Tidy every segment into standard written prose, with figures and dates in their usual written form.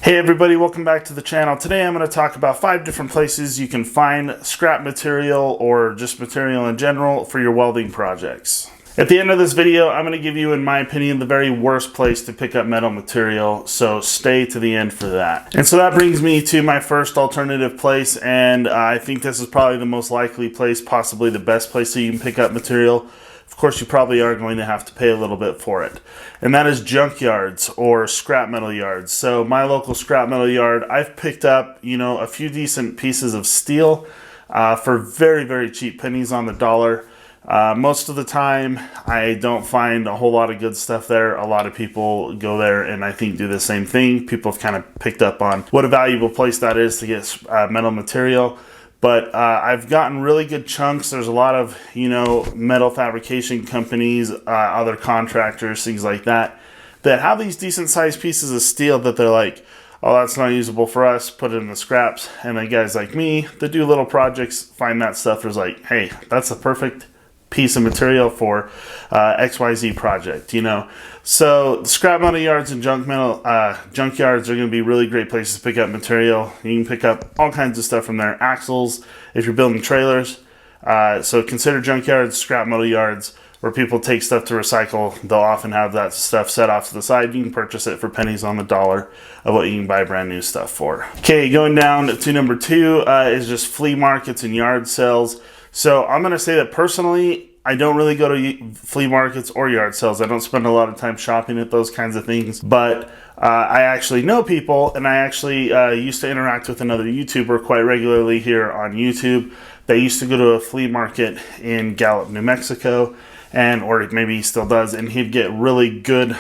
Hey everybody, welcome back to the channel. Today I'm going to talk about 5 different places you can find scrap material or just material in general for your welding projects. At the end of this video, I'm going to give you, in my opinion, the very worst place to pick up metal material, so stay to the end for that. And so that brings me to my first alternative place, and I think this is probably the most likely place, possibly the best place that you can pick up material. Of course, you probably are going to have to pay a little bit for it. And that is junkyards or scrap metal yards. So my local scrap metal yard, I've picked up, a few decent pieces of steel for very, very cheap pennies on the dollar. Most of the time, I don't find a whole lot of good stuff there. A lot of people go there and I think do the same thing. People have kind of picked up on what a valuable place that is to get metal material. But I've gotten really good chunks. There's a lot of, metal fabrication companies, other contractors, things like that have these decent sized pieces of steel that they're like, oh, that's not usable for us, put it in the scraps. And then guys like me that do little projects find that stuff. There's like, hey, that's a perfect piece of material for XYZ project, So scrap metal yards and junkyards are going to be really great places to pick up material. You can pick up all kinds of stuff from there. Axles, if you're building trailers. So consider junkyards, scrap metal yards, where people take stuff to recycle. They'll often have that stuff set off to the side. You can purchase it for pennies on the dollar of what you can buy brand new stuff for. Okay, going down to number 2 is just flea markets and yard sales. So I'm going to say that personally, I don't really go to flea markets or yard sales. I don't spend a lot of time shopping at those kinds of things. But I actually know people, and I actually used to interact with another YouTuber quite regularly here on YouTube. They used to go to a flea market in Gallup, New Mexico, or maybe he still does, and he'd get really good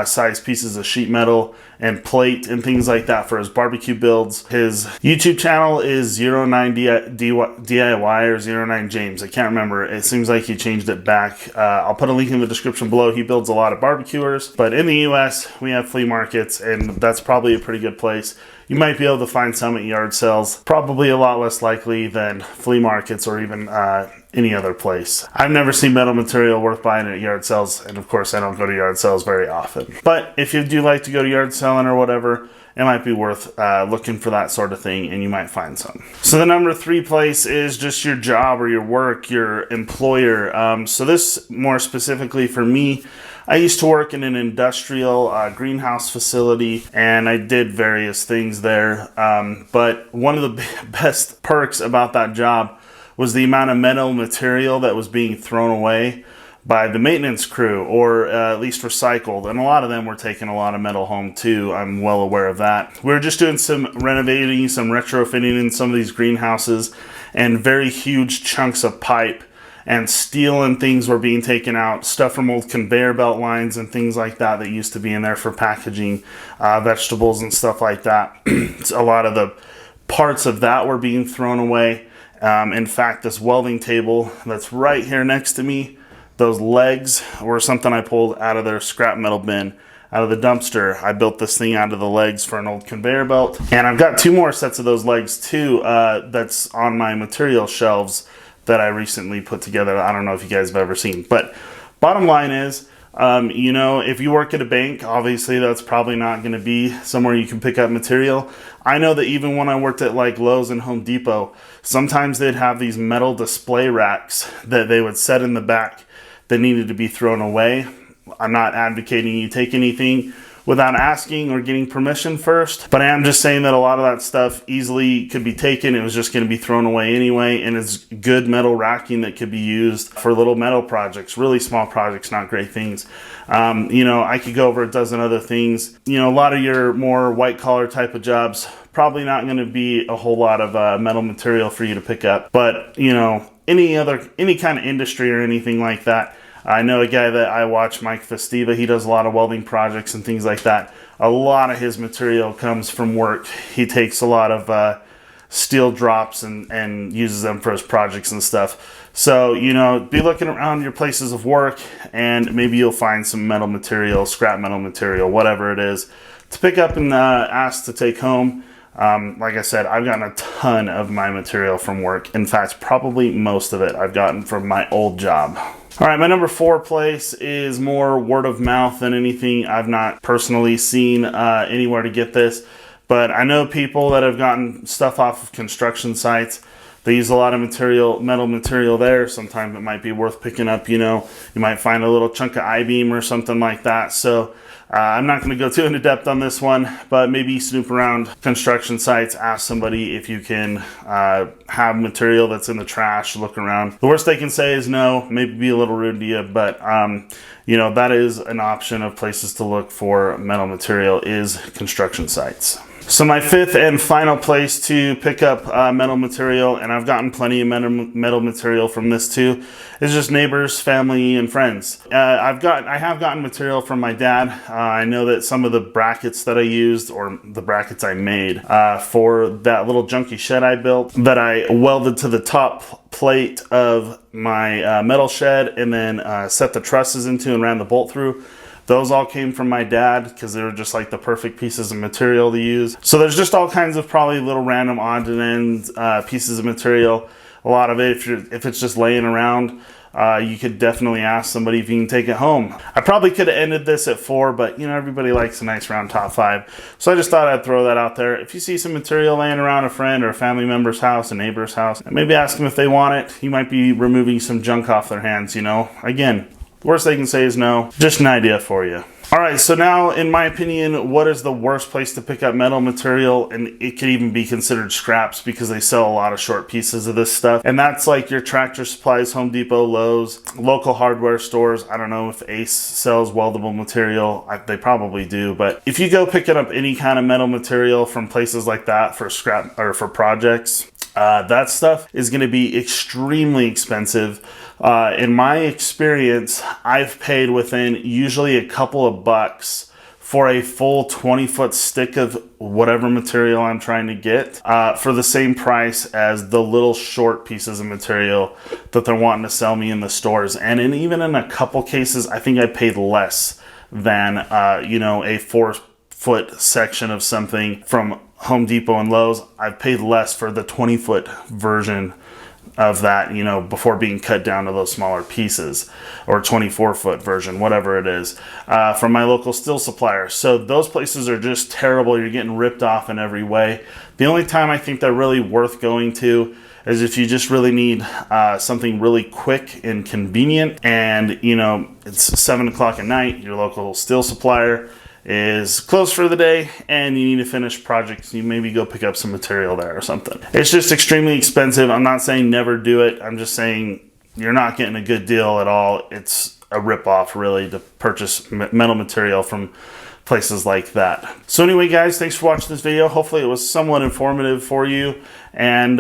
sized pieces of sheet metal and plate and things like that for his barbecue builds. His YouTube channel is 09DIY or 09 James. I can't remember. It seems like he changed it back. I'll put a link in the description below. He builds a lot of barbecuers, but in the US we have flea markets, and that's probably a pretty good place. You might be able to find some at yard sales, probably a lot less likely than flea markets or even any other place. I've never seen metal material worth buying at yard sales, and of course I don't go to yard sales very often. But if you do like to go to yard selling or whatever, it might be worth looking for that sort of thing, and you might find some. So the number 3 place is just your job or your work, your employer. So this more specifically for me, I used to work in an industrial greenhouse facility, and I did various things there. But one of the best perks about that job was the amount of metal material that was being thrown away by the maintenance crew, or at least recycled. And a lot of them were taking a lot of metal home too. I'm well aware of that. We were just doing some renovating, some retrofitting in some of these greenhouses, and very huge chunks of pipe and steel and things were being taken out. Stuff from old conveyor belt lines and things like that that used to be in there for packaging vegetables and stuff like that. A lot of the parts of that were being thrown away. In fact, this welding table that's right here next to me, those legs were something I pulled out of their scrap metal bin, out of the dumpster. I built this thing out of the legs for an old conveyor belt. And I've got 2 more sets of those legs too that's on my material shelves that I recently put together. I don't know if you guys have ever seen. But bottom line is, if you work at a bank, obviously that's probably not going to be somewhere you can pick up material. I know that even when I worked at like Lowe's and Home Depot, sometimes they'd have these metal display racks that they would set in the back that needed to be thrown away. I'm not advocating you take anything without asking or getting permission first, but I am just saying that a lot of that stuff easily could be taken. It was just going to be thrown away anyway, and it's good metal racking that could be used for little metal projects, really small projects, not great things. I could go over a dozen other things. A lot of your more white collar type of jobs, probably not going to be a whole lot of metal material for you to pick up, but any kind of industry or anything like that. I know a guy that I watch, Mike Festiva. He does a lot of welding projects and things like that. A lot of his material comes from work. He takes a lot of steel drops and uses them for his projects and stuff. So, be looking around your places of work, and maybe you'll find some metal material, scrap metal material, whatever it is, to pick up and ask to take home. Like I said, I've gotten a ton of my material from work. In fact, probably most of it I've gotten from my old job. All right, my number 4 place is more word of mouth than anything. I've not personally seen anywhere to get this, But I know people that have gotten stuff off of construction sites. They use a lot of metal material there. Sometimes it might be worth picking up, you know. You might find a little chunk of I-beam or something like that. So I'm not going to go too into depth on this one, but maybe snoop around construction sites, ask somebody if you can have material that's in the trash, look around. The worst they can say is no, maybe be a little rude to you, but you know, that is an option of places to look for metal material is construction sites. So my fifth and final place to pick up metal material, and I've gotten plenty of metal material from this too, is just neighbors, family, and friends. I have gotten material from my dad. I know that some of the brackets that I used, or the brackets I made for that little junky shed I built, that I welded to the top plate of my metal shed and then set the trusses into and ran the bolt through. Those all came from my dad because they were just like the perfect pieces of material to use. So there's just all kinds of probably little random odds and ends pieces of material. A lot of it, if it's just laying around, you could definitely ask somebody if you can take it home. I probably could have ended this at 4, but you know, everybody likes a nice round top 5. So I just thought I'd throw that out there. If you see some material laying around a friend or a family member's house, a neighbor's house, maybe ask them if they want it. You might be removing some junk off their hands, you know. Again, the worst they can say is no. Just an idea for you. All right, so now, in my opinion, what is the worst place to pick up metal material? And it could even be considered scraps because they sell a lot of short pieces of this stuff. And that's like your Tractor Supplies, Home Depot, Lowe's, local hardware stores. I don't know if Ace sells weldable material. They probably do. But if you go picking up any kind of metal material from places like that for scrap or for projects, that stuff is going to be extremely expensive. In my experience, I've paid within usually a couple of bucks for a full 20-foot stick of whatever material I'm trying to get for the same price as the little short pieces of material that they're wanting to sell me in the stores. And even in a couple cases, I think I paid less than you know, a 4-foot section of something from Home Depot and Lowe's. I've paid less for the 20-foot version of that, you know, before being cut down to those smaller pieces, or 24-foot version, whatever it is, from my local steel supplier. So those places are just terrible. You're getting ripped off in every way. The only time I think they're really worth going to is if you just really need something really quick and convenient, and you know, it's 7 o'clock at night, your local steel supplier is closed for the day and you need to finish projects. You maybe go pick up some material there or something. It's just extremely expensive. I'm not saying never do it. I'm just saying you're not getting a good deal at all. It's a ripoff really to purchase metal material from places like that. So anyway, guys, thanks for watching this video. Hopefully it was somewhat informative for you and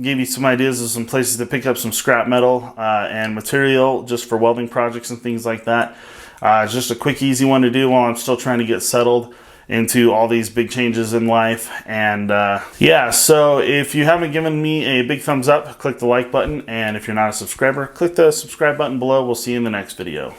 gave you some ideas of some places to pick up some scrap metal and material just for welding projects and things like that. It's just a quick, easy one to do while I'm still trying to get settled into all these big changes in life. And yeah, so if you haven't given me a big thumbs up, click the like button. And if you're not a subscriber, click the subscribe button below. We'll see you in the next video.